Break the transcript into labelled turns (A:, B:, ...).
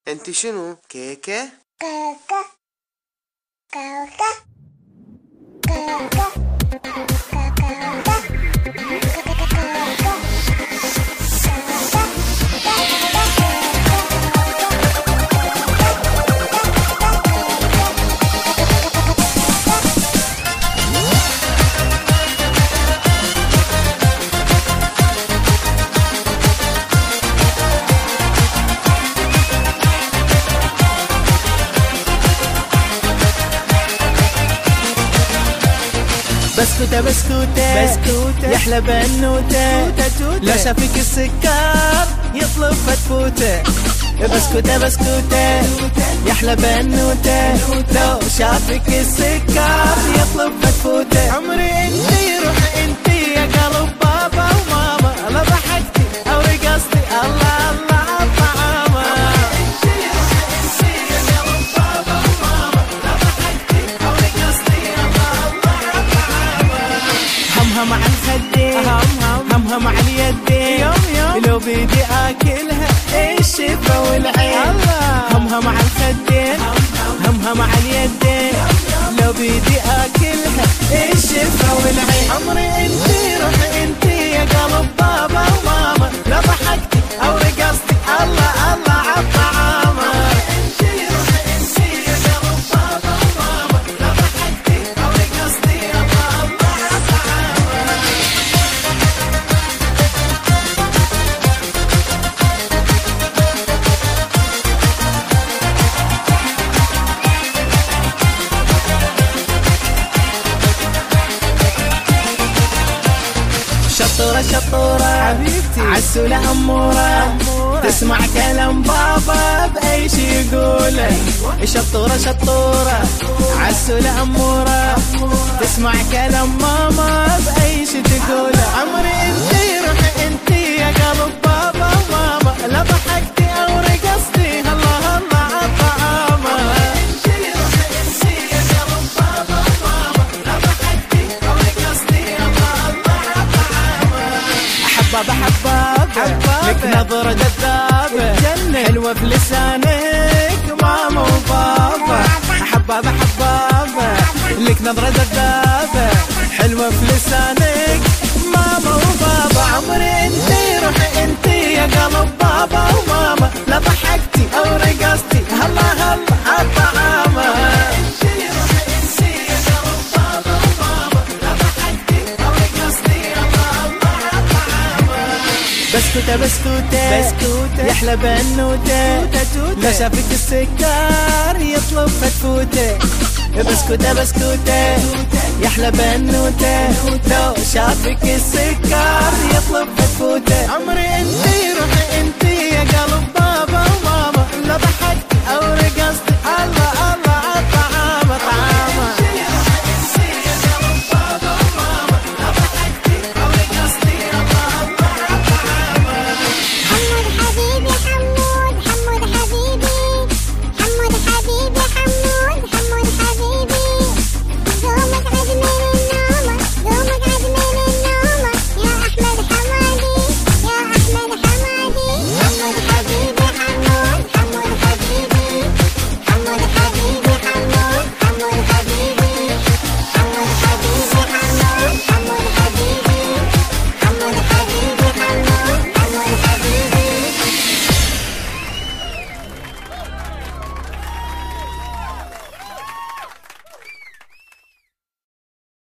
A: انت شنو؟ كيكة؟
B: كاكا كاكا كاكا
C: بسكوتة بسكوتة بسكوتة يحلى بنوتة لو شافك السكر يطلب فتفوتة. بسكوتة بسكوتة يحلى بنوتة لو شافك السكر يطلب فتفوتة. عمري انتي روحي انتي يا قلب بابا وماما، لا ضحكتي او رقصتي الله الله عالطعامة. همها على الخدين همها على اليدين، لو بيدي اكلها الشفا والعين. همها على الخدين همها على اليدين، لو بيدي اكلها الشفا والعين. عمري انتي روحي انتي يا قلب بابا وماما، لا ضحكتي او رقصتي الله الله عالطعامة. شطورة شطورة حبيبتي عسولة أمورة، تسمع كلام بابا بأي شي يقوله. شطورة شطورة عسولة أمورة، تسمع كلام ماما بأي شي تقوله. عمري انتي روحي انتي يا قلب بابا وماما، لا ضحكتي أو رقصتي الله الله عالطعامة. حبابة حبابة لك نظرة جذابة، حلوة في لسانك ماما وبابا. حبابة حبابة لك نظرة جذابة، حلوة في لسانك ماما وبابا. عمري انتي روحي انتي يا قلب بابا وماما، لا ضحكتي او رقصتي هلا هلا عالطعامة. بسكوتة بسكوتة بسكوتة يحلى بنوتة لو شافك السكر يطلب فتفوتة. بسكوتة بسكوتة يحلى بنوتة لو شافك السكر يطلب فتفوتة. عمري انتي روحي انتي يا قلب